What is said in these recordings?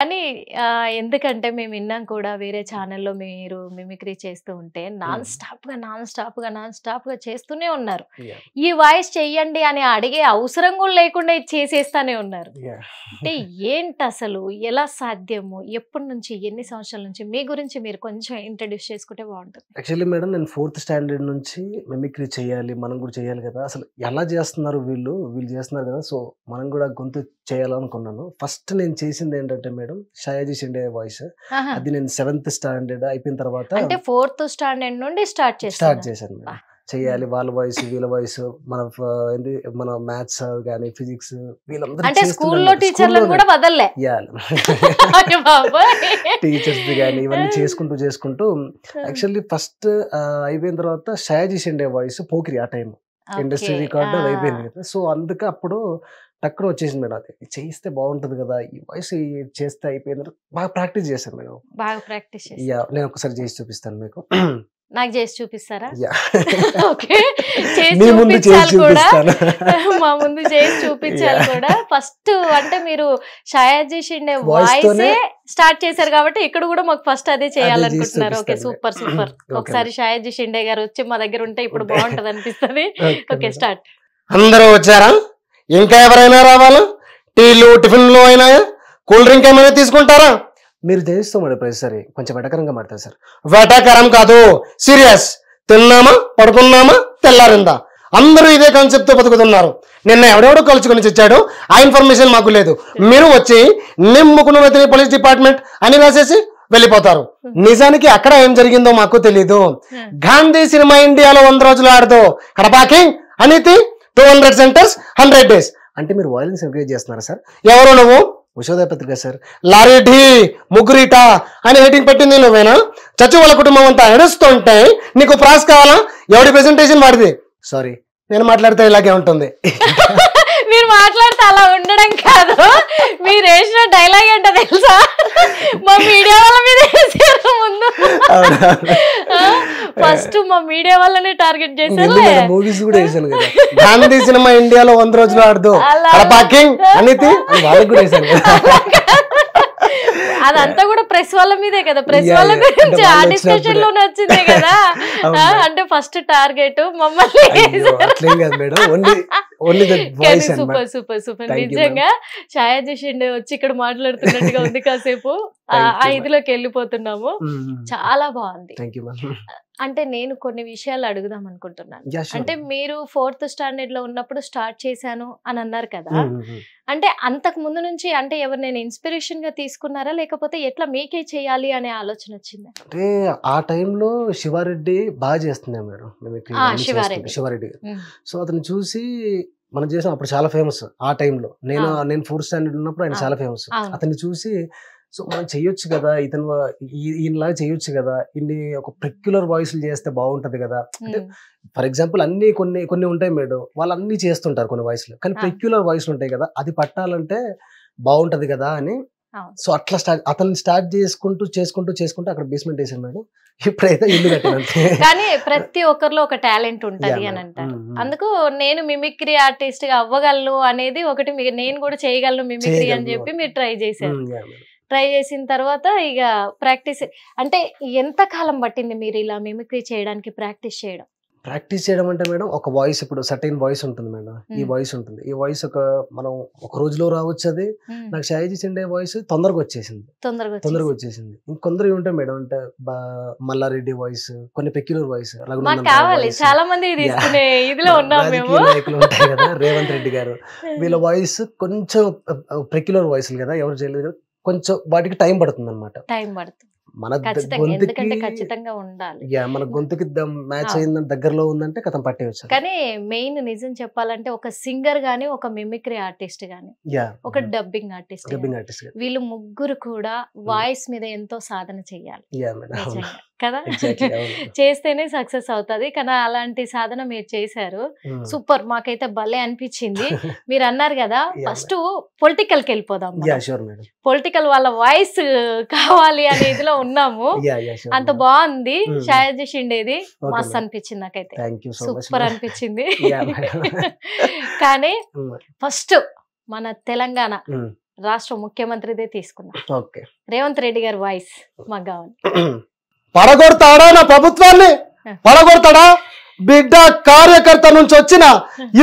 కానీ ఎందుకంటే మేము విన్నాం కూడా వేరే ఛానల్లో మీరు మిమిక్రీ చేస్తూ ఉంటే నాన్ స్టాప్ గా చేస్తూనే ఉన్నారు. ఈ వాయిస్ చెయ్యండి అని అడిగే అవసరం కూడా లేకుండా ఇది చేసేస్తానే ఉన్నారు. అంటే ఏంటి అసలు, ఎలా సాధ్యము, ఎప్పటి నుంచి, ఎన్ని సంవత్సరాల నుంచి? మీ గురించి మీరు కొంచెం ఇంట్రడ్యూస్ చేసుకుంటే బాగుంటుంది. యాక్చువల్లీ మేడం నేను 4th స్టాండర్డ్ నుంచి మిమిక్రీ చేయాలి, మనం కూడా చేయాలి కదా, అసలు ఎలా చేస్తున్నారు వీళ్ళు చేస్తున్నారు కదా, సో మనం కూడా గొంతు చేయాలనుకున్నాను. ఫస్ట్ నేను చేసింది ఏంటంటే మేడం షయాజీ షిండే వాయిస్. అది నేను 7th స్టాండర్డ్ అయిపోయిన తర్వాత అంటే 4th స్టాండర్డ్ నుండి స్టార్ట్ చేశాను మేడం. చేయాలి వాళ్ళ వాయిస్ వీళ్ళ వాయిస్, మన మ్యాథ్స్ కానీ ఫిజిక్స్ వీళ్ళందరూ అంటే స్కూల్లో టీచర్లను కూడా వదలలే, టీచర్స్ కానీ ఇవన్నీ చేసుకుంటూ యాక్చువల్లీ ఫస్ట్ అయిపోయిన తర్వాత షయాజీ షిండే వాయిస్ పోకిరి ఆ టైం ఇండస్ట్రీ రికార్డ్ అది అయిపోయింది కదా. సో అందుకే అప్పుడు టక్కున వచ్చేసింది మేడం, అది చేయిస్తే బాగుంటది కదా, ఈ వాయిస్ చేస్తే అయిపోయింది. బాగా ప్రాక్టీస్ చేశాను మేడం. బాగా ప్రాక్టీస్ నేను ఒకసారి చేసి చూపిస్తాను మీకు. నాకు చేసి చూపిస్తారా? మా ముందు చేసి చూపించాలి కూడా. ఫస్ట్ అంటే మీరు షయాజీ షిండే వాయిస్ స్టార్ట్ చేశారు కాబట్టి ఇక్కడ కూడా మాకు ఫస్ట్ అదే చేయాలనుకుంటున్నారు. Okay, super. ఒకసారి షయాజీ షిండే గారు వచ్చి మా దగ్గర ఉంటే ఇప్పుడు బాగుంటది అనిపిస్తుంది. Okay, start. అందరూ వచ్చారా? ఇంకా ఎవరైనా రావాలా? టీలు టిఫిన్లు అయినా, కూల్ డ్రింక్ ఏమైనా తీసుకుంటారా? మీరు చేయిస్తాం మేడం ప్రతిసారి కొంచెం వెటకరంగా మాడతారు సార్. వెటకరం కాదు, సీరియస్. తిన్నామా, పడుకున్నామా, తెల్లారిందా, అందరూ ఇదే కాన్సెప్ట్ తో బతుకుతున్నారు. నిన్న ఎవడెవడో కలుసుకొని తెచ్చాడు, ఆ ఇన్ఫర్మేషన్ మాకు లేదు. మీరు వచ్చి నిమ్ముకున్న పోలీస్ డిపార్ట్మెంట్ అని రాసేసి వెళ్ళిపోతారు. నిజానికి అక్కడ ఏం జరిగిందో మాకు తెలీదు. గాంధీ సినిమా ఇండియాలో 100 రోజులు ఆడదు, కడపాకింగ్ అనితి 200 సెంటర్స్ 100 days అంటే మీరు వైలెన్స్ ఎంకరేజ్ చేస్తున్నారా సార్? ఎవరు నువ్వు? ఉషోదయ పత్రిక సార్. లారీ ఢీ ముగ్గురిట అని హెడ్డింగ్ పెట్టింది నువ్వేనా? చచ్చి వాళ్ళ కుటుంబం అంతా ఎడుస్తుంటే నీకు ప్రాస్ కావాలా? ఎవడి ప్రెజెంటేషన్ వాడిది. సారీ, నేను మాట్లాడితే ఇలాగే ఉంటుంది. మీరు మాట్లాడితే అలా ఉండడం కాదు, మీరు వేసిన డైలాగ్ ఏంటో తెలుసా? మా మీడియా వాళ్ళ మీద వేసారు ముందు. ఫస్ట్ మా మీడియా వాళ్ళనే టార్గెట్ చేశారు. మూవీస్ కూడా వేసాను కదా. గాంధీ సినిమా ఇండియాలో 100 రోజులు ఆడదు, కడపాకింగ్ అనితి వాళ్ళకి కూడా వేసాను. అదంతా కూడా ప్రెస్ వాళ్ళ మీదే కదా, ప్రెస్ వాళ్ళ గురించి ఆ డిస్కషన్ లోనే వచ్చిందే కదా. అంటే ఫస్ట్ టార్గెట్ మమ్మల్ని. సూపర్. నిజంగా షయాజీ షిండే వచ్చి ఇక్కడ మాట్లాడుతున్నట్టుగా ఉంది. కాసేపు ఆ ఇదిలోకి వెళ్ళిపోతున్నాము. చాలా బాగుంది. అంటే నేను కొన్ని విషయాలు అడుగుదాం అనుకుంటున్నాను. అంటే మీరు 4th స్టాండర్డ్ లో ఉన్నప్పుడు స్టార్ట్ చేశాను అని అన్నారు కదా, అంటే అంతకు ముందు నుంచి అంటే ఎవరు నేను ఇన్స్పిరేషన్ గా తీసుకున్నారా, లేకపోతే ఎట్లా మీకే చేయాలి అనే ఆలోచన వచ్చింది? అంటే ఆ టైంలో శివారెడ్డి బాగా చేస్తున్నాడు మేడం, శివారెడ్డి. సో అతను చూసి మనం చేసాం. అప్పుడు చాలా ఫేమస్ ఆ టైంలో. నేను 4th స్టాండర్డ్ ఉన్నప్పుడు ఆయన చాలా ఫేమస్. అతన్ని చూసి సో మనం చెయ్యొచ్చు కదా, ఈయనలాగా చెయ్యొచ్చు కదా, ఇన్ని ఒక పెక్యులర్ వాయిస్లు చేస్తే బాగుంటది కదా. అంటే ఫర్ ఎగ్జాంపుల్ కొన్ని ఉంటాయి మేడం, వాళ్ళు అన్ని చేస్తుంటారు కొన్ని వాయిస్లు, కానీ పెక్యులర్ వాయిస్లు ఉంటాయి కదా, అది పట్టాలంటే బాగుంటది కదా అని. సో అట్లా అతను స్టార్ట్ చేసుకుంటూ అక్కడ బేస్మెంట్ వేసాను మేడం. ఇప్పుడైతే ఇల్లు కట్టిన. కానీ ప్రతి ఒక్కరిలో ఒక టాలెంట్ ఉంటది అని అంటారు. అందుకు నేను మిమిక్రీ ఆర్టిస్ట్ గా అవ్వగలను అనేది ఒకటి, నేను కూడా చేయగలను మిమిక్రీ అని చెప్పి మీరు ట్రై చేశారు. ట్రై చేసిన తర్వాత ఇక ప్రాక్టీస్. అంటే ఎంత కాలం పట్టింది మీరు ఇలా మిమిక్రీ చేయడానికి ప్రాక్టీస్ చేయడం? ప్రాక్టీస్ చేయడం అంటే మేడం ఒక వాయిస్, ఇప్పుడు సర్టైన్ వాయిస్ ఉంటుంది మేడం, ఈ వాయిస్ ఉంటుంది. ఈ వాయిస్ మనం ఒక రోజులో రావచ్చు. అది నాకు షయాజీ షిండే వాయిస్ తొందరగా వచ్చేసింది. ఇంకొందరు ఉంటాయి మేడం, అంటే మల్లారెడ్డి వాయిస్, కొన్ని పెక్యులర్ వాయిస్, చాలా మంది నాయకులు ఉంటాయి కదా, రేవంత్ రెడ్డి గారు, వీళ్ళ వాయిస్ కొంచెం పెక్యులర్ వాయిస్లు కదా, ఎవరు చేయలేదు కదా, కొంచెం వాటికి టైం పడుతుంది అనమాట. మన గొంతుకి మ్యాచ్ అయిందని దగ్గరలో ఉందంటే కథం పట్టేవచ్చు. కానీ మెయిన్ నిజం చెప్పాలంటే ఒక సింగర్ గానీ, ఒక మిమిక్రీ ఆర్టిస్ట్ గానీ, ఒక డబ్బింగ్ ఆర్టిస్ట్, వీళ్ళు ముగ్గురు కూడా వాయిస్ మీద ఎంతో సాధన చెయ్యాలి కదా. చేస్తేనే సక్సెస్ అవుతుంది. కానీ అలాంటి సాధన మీరు చేశారు. సూపర్. మాకైతే భలే అనిపించింది. మీరు అన్నారు కదా ఫస్ట్ పొలిటికల్ కి వెళ్ళిపోదాం, పొలిటికల్ వాళ్ళ వాయిస్ కావాలి అనే ఇదిలో ఉన్నాము. అంత బాగుంది. షయాజీ షిండేది మస్త్ అనిపించింది నాకైతే, సూపర్ అనిపించింది. కానీ ఫస్ట్ మన తెలంగాణ రాష్ట్ర ముఖ్యమంత్రిదే తీసుకుందాం. ఓకే, రేవంత్ రెడ్డి గారి వాయిస్ మాకు కావాలి. పడగొడతాడా నా ప్రభుత్వాన్ని? పడగొడతాడా? బిడ్డ కార్యకర్త నుంచి వచ్చిన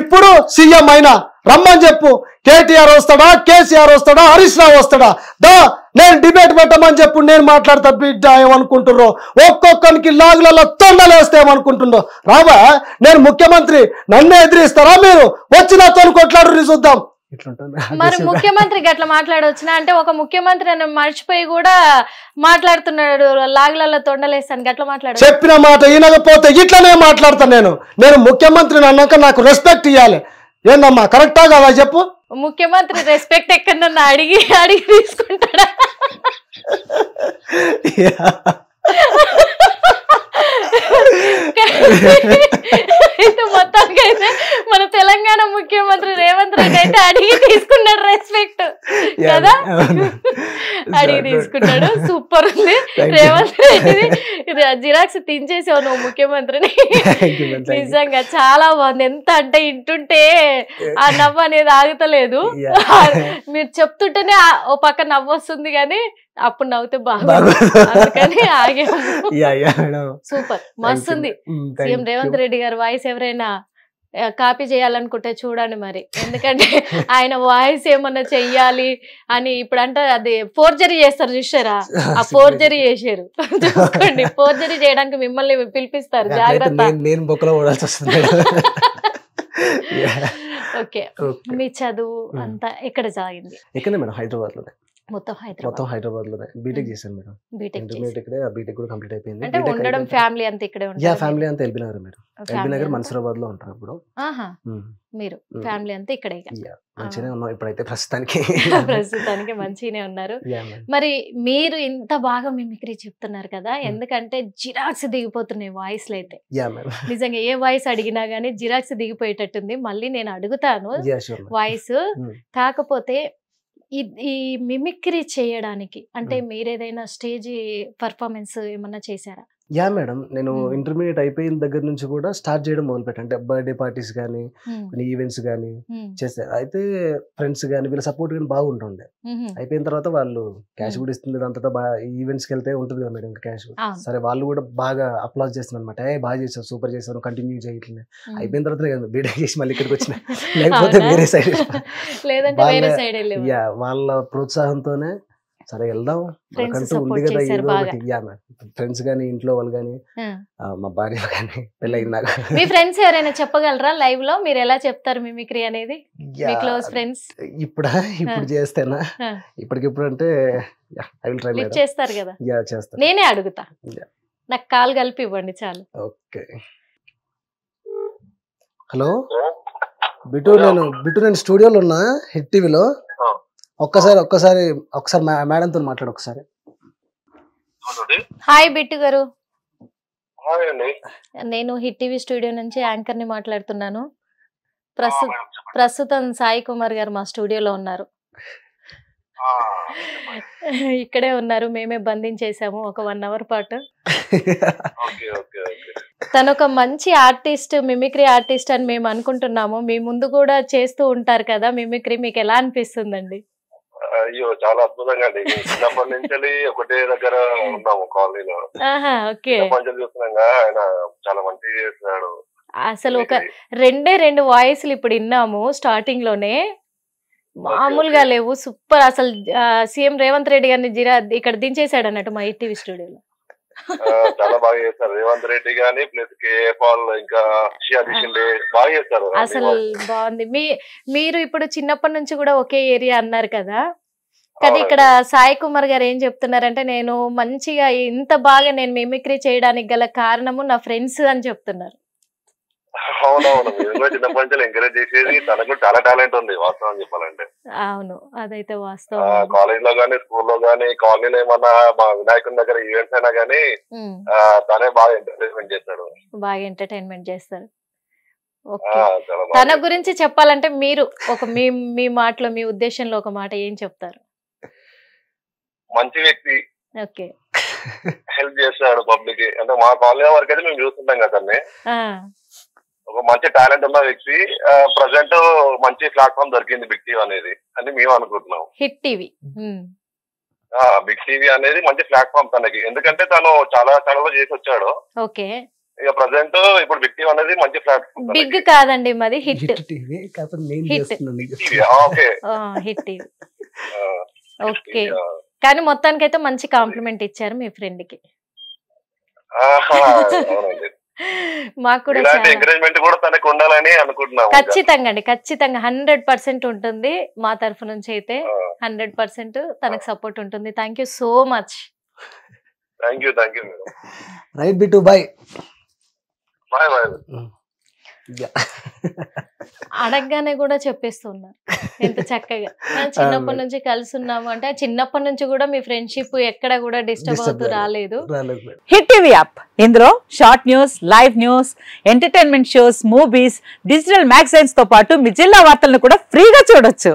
ఇప్పుడు సీఎం అయినా రమ్మని చెప్పు. కేటీఆర్ వస్తాడా, కేసీఆర్ వస్తాడా, హరీష్ రావు వస్తాడా? దా నేను డిబేట్ పెట్టమని చెప్పు, నేను మాట్లాడతా. బిడ్డ ఏమనుకుంటుర్రో, ఒక్కొక్కరికి లాగులలో తొండలేస్తే ఏమనుకుంటుండో. రావా, నేను ముఖ్యమంత్రి, నన్ను ఎదిరిస్తారా మీరు? వచ్చిన తోలు కొట్లాడు చూద్దాం. మరి ముఖ్యమంత్రికి అట్లా మాట్లాడవచ్చునా? అంటే ఒక ముఖ్యమంత్రి అని మర్చిపోయి కూడా మాట్లాడుతున్నాడు, లాగులలో తొండలేస్తాను గట్లా మాట్లాడు. చెప్పిన మాట వినకపోతే ఇట్లనే మాట్లాడతాను. నేను ముఖ్యమంత్రిని అన్నాక నాకు రెస్పెక్ట్ ఇవ్వాలి. ఏందమ్మా, కరెక్టా కదా చెప్పు? ముఖ్యమంత్రి రెస్పెక్ట్ ఎక్కడన్నా అడిగి తీసుకుంటాడా? మొత్తానికి అయితే మన తెలంగాణ ముఖ్యమంత్రి రేవంత్ రెడ్డి అయితే అడిగి తీసుకున్నాడు రెస్పెక్ట్ కదా, అడిగి తీసుకున్నాడు. సూపర్ ఉంది రేవంత్ రెడ్డి. జిరాక్స్ తించేసావు నువ్వు ముఖ్యమంత్రిని. నిజంగా చాలా బాగుంది. ఎంత అంటే ఇంటుంటే ఆ నవ్వు అనేది ఆగుతలేదు. మీరు చెప్తుంటేనే ఓ పక్క నవ్వు వస్తుంది కానీ అప్పుడు నవ్వుతే బాగుంది, అందుకని ఆగాము. సూపర్, మస్తుంది. సీఎం రేవంత్ రెడ్డి గారి వాయిస్ ఎవరైనా కాపీ చేయాలనుకుంటే చూడండి మరి, ఎందుకంటే ఆయన వాయిస్ ఏమన్నా చెయ్యాలి అని ఇప్పుడు అంటే అది ఫోర్జరీ చేస్తారు చూసారా, ఆ ఫోర్జరీ చేశారు చూసుకోండి. ఫోర్జరీ చేయడానికి మిమ్మల్ని పిలిపిస్తారు, జాగ్రత్త. ఓకే, మీ చదువు అంతా ఎక్కడ సాగింది? ఎక్కడ మేడం? హైదరాబాద్ లోనే. మొత్తం హైదరాబాద్ లోనే బీటెక్ చేశాను మేడం. ఇంటర్మీడియట్ ఇక్కడే, బీటెక్ కూడా కంప్లీట్ అయిపోయింది. అంటే ఉండడం ఫ్యామిలీ అంతా ఇక్కడే ఉంటారు? యా, ఫ్యామిలీ అంతా LB Nagar madam. LB Nagar Mansoorabad లో ఉంటారు ఇప్పుడు. మీరు ఫ్యామిలీ అంతా ఇక్కడే? మంచిగానే ఉన్నాం ఇప్పుడైతే ప్రస్తుతానికి. ప్రస్తుతానికి మంచిగానే ఉన్నారు. మరి మీరు ఇంత బాగా మిమిక్రీ చెప్తున్నారు కదా, ఎందుకంటే జిరాక్స్ దిగిపోతున్నాయి వాయిస్ లో అయితే. నిజంగా ఏ వాయిస్ అడిగినా గానీ జిరాక్స్ దిగిపోయేటట్టుంది. మళ్ళీ నేను అడుగుతాను వాయిస్. కాకపోతే ఈ మిమిక్రీ చేయడానికి అంటే మీరేదైనా స్టేజ్ పర్ఫార్మెన్స్ ఏమన్నా చేశారా? యా మేడం, నేను ఇంటర్మీడియట్ అయిపోయిన దగ్గర నుంచి కూడా స్టార్ట్ చేయడం మొదలు పెట్టాను. అంటే బర్త్డే పార్టీస్ కానీ, కొన్ని ఈవెంట్స్ కానీ చేస్తారు. అయితే ఫ్రెండ్స్ కానీ వీళ్ళ సపోర్ట్ కానీ బాగుంటుండే. అయిపోయిన తర్వాత వాళ్ళు క్యాష్ కూడా ఇస్తుంది. దాంతో ఈవెంట్స్ కి వెళ్తే ఉంటుంది కదా మేడం క్యాష్. సరే, వాళ్ళు కూడా బాగా అప్లాజ్ చేస్తున్నారు అనమాట. బాగా చేసావు, సూపర్ చేసావు, కంటిన్యూ చేయట్లే. అయిపోయిన తర్వాత బీటెక్ చేసి మళ్ళీ ఇక్కడికి వచ్చిన, లేకపోతే వేరే సైడ్. యా, వాళ్ళ ప్రోత్సాహంతోనే సరే వెళ్దాం మనకంటూ ఉంది కదా ఏదో ఒకటి. ఫ్రెండ్స్ గానీ, ఇంట్లో వాళ్ళు గానీ, మా భార్య గానీ, పెళ్ళైనాక. మీ ఫ్రెండ్స్ ఎవరైనా చెప్పగలరా లైవ్ లో మీరు ఎలా చెప్తారు మిమిక్రీ అనేది? మీ క్లోజ్ ఫ్రెండ్స్ ఇప్పుడు చేస్తేనా? ఇప్పటికిప్పుడు అంటే చేస్తారు కదా. చేస్తాను, నేనే అడుగుతా. నాకు కాల్ కలిపి ఇవ్వండి చాలు. ఓకే. హలో బిట్టు, నేను స్టూడియోలో ఉన్నా, హిట్ టీవీలో. ఒక్కసారి మేడంతో మాట్లాడు ఒకసారి. హాయ్ బిట్టు గారు, నేను హిట్ టీవీ స్టూడియో నుంచి యాంకర్ ని మాట్లాడుతున్నాను. ప్రస్తుతం సాయి కుమార్ గారు మా స్టూడియోలో ఉన్నారు. ఇక్కడే ఉన్నారు, మేమే బంధించేసాము ఒక 1 hour పాటు. తను ఒక మంచి ఆర్టిస్ట్, మిమిక్రీ ఆర్టిస్ట్ అని మేము అనుకుంటున్నాము. మీ ముందు కూడా చేస్తూ ఉంటారు కదా మిమిక్రీ, మీకు ఎలా అనిపిస్తుందండి? అయ్యో, చాలా అద్భుతంగా అండి. చిన్నప్పటి నుంచి ఒకటే దగ్గర ఉన్నాము కాలనీలో. చూస్తున్నాం, ఆయన చాలా మంచిగా చేస్తున్నాడు. అసలు ఒక 2 వాయిస్లు ఇప్పుడు విన్నాము స్టార్టింగ్ లోనే, మామూలుగా లేవు. సూపర్. అసలు సీఎం రేవంత్ రెడ్డి గారిని ఇక్కడ దించేశాడు అన్నట్టు మా ఈటీవీ స్టూడియోలో. చాలా బాగా చేస్తారు రేవంత్ రెడ్డి గాని, ప్లస్ కేపాల్, ఇంకా బాగా చేస్తారు. అసలు బాగుంది. మీరు ఇప్పుడు చిన్నప్పటి నుంచి కూడా ఒకే ఏరియా అన్నారు కదా, కానీ ఇక్కడ సాయి కుమార్ గారు ఏం చెప్తున్నారంటే, నేను మంచిగా ఇంత బాగా నేను మిమిక్రీ చేయడానికి గల కారణము నా ఫ్రెండ్స్ అని చెప్తున్నారు. అవునవును, మీరు కూడా చిన్నప్పటి నుంచి ఎంకరేజ్ చేసేది. తనకు చాలా టాలెంట్ ఉంది వాస్తవం చెప్పాలంటే. అవును, అదైతే వాస్తవం. కాలేజ్ లో గానీ, స్కూల్లో గానీ, కాలనీలో ఏమన్నా మా వినాయకుని దగ్గర ఈవెంట్స్ అయినా గానీ తనే బాగా ఎంటర్టైన్మెంట్ చేస్తాడు. బాగా ఎంటర్టైన్మెంట్ చేస్తారు. తన గురించి చెప్పాలంటే మీరు ఒక మీ మాటలో, మీ ఉద్దేశంలో ఒక మాట ఏం చెప్తారు? మంచి వ్యక్తి, ఓకే, హెల్ప్ చేస్తాడు పబ్లిక్. అంటే మా కాలనీ వరకు అయితే మేము చూస్తుంటాం కదా, ఒక మంచి టాలెంట్ ఉన్న వ్యక్తి ప్రజెంట్ మంచి ప్లాట్ఫామ్ దొరికింది బిగ్ టీవీ అనేది అని మేము అనుకుంటున్నాం. హిట్ టీవీ బిగ్ టీవీ అనేది మంచి ప్లాట్ఫామ్ తనకి, ఎందుకంటే తను చాలా ఛానల్ చేసి వచ్చాడు. ఓకే, ఇక ప్రజెంట్ ఇప్పుడు బిగ్ టీవీ అనేది మంచి ప్లాట్ఫామ్. బిగ్ కాదండి మాది hit TV. Hit TV. Okay, కానీ మొత్తానికి అయితే మంచి కాంప్లిమెంట్ ఇచ్చారు మీ ఫ్రెండ్ కి. మాకు కూడా ఎంకరేజ్మెంట్ కూడా తనకు ఉండాలని అనుకుంటున్నాం. ఖచ్చితంగా అండి, ఖచ్చితంగా 100% ఉంటుంది మా తరఫు నుంచి అయితే. 100% తనకు సపోర్ట్ ఉంటుంది. Thank you so much. Thank you. Right Bittu, bye. అడగగానే కూడా చెప్పేస్తున్నారు ఎంత చక్కగా. చిన్నప్పటి నుంచి కలిసి ఉన్నాము అంటే చిన్నప్పటి నుంచి కూడా మీ ఫ్రెండ్షిప్ ఎక్కడ కూడా డిస్టర్బ్ అవుతూ రాలేదు. హిట్ టీవీ యాప్, ఇందులో short news, live news, entertainment shows, movies, digital magazines తో పాటు మీ జిల్లా వార్తలను కూడా ఫ్రీగా చూడొచ్చు.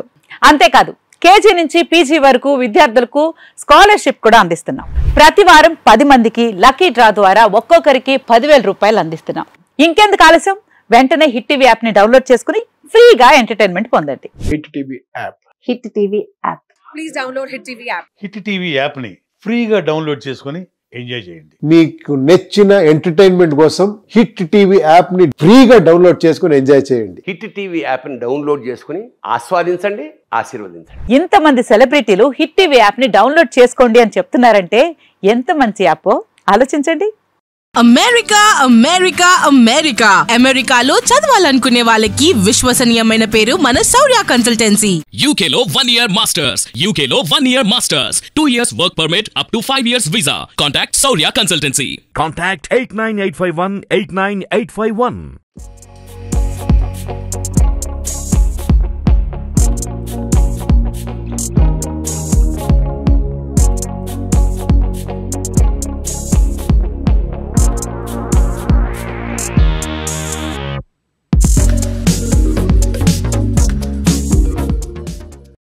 అంతేకాదు కేజీ నుంచి పీజీ వరకు విద్యార్థులకు స్కాలర్షిప్ కూడా అందిస్తున్నాం. ప్రతి వారం 10 మందికి లక్కీ డ్రా ద్వారా ఒక్కొక్కరికి 10,000 రూపాయలు అందిస్తున్నాం. ఇంకెందుకు ఆలస్యం, వెంటనే హిట్ టీవీ యాప్ ని డౌన్లోడ్ చేసుకుని ఫ్రీగా ఎంటర్టైన్మెంట్ పొందండి. Hit TV app. Hit TV app. Please download hit TV app. Hit TV app ని ఫ్రీగా డౌన్లోడ్ చేసుకుని ఎంజాయ్ చేయండి. మీకు నచ్చిన ఎంటర్టైన్మెంట్ కోసం హిట్ టీవీ యాప్ ని ఫ్రీగా డౌన్లోడ్ చేసుకుని ఎంజాయ్ చేయండి. హిట్ టీవీ యాప్ ని డౌన్లోడ్ చేసుకుని ఆస్వాదించండి, ఆశీర్వదించండి. ఇంతమంది సెలబ్రిటీలు హిట్ టీవీ యాప్ ని డౌన్లోడ్ చేసుకోండి అని చెప్తున్నారంటే ఎంత మంచి యాప్ ఆలోచించండి. అమెరికా అమెరికా అమెరికా అమెరికాలో చదవాలనుకునే వాళ్ళకి విశ్వసనీయమైన పేరు మన శౌర్య కన్సల్టెన్సీ. UK లో 1 year masters, UK లో 1 year masters, 2 years work permit up to 5 years visa. Contact Saurya Consultancy. Contact 89851 89851.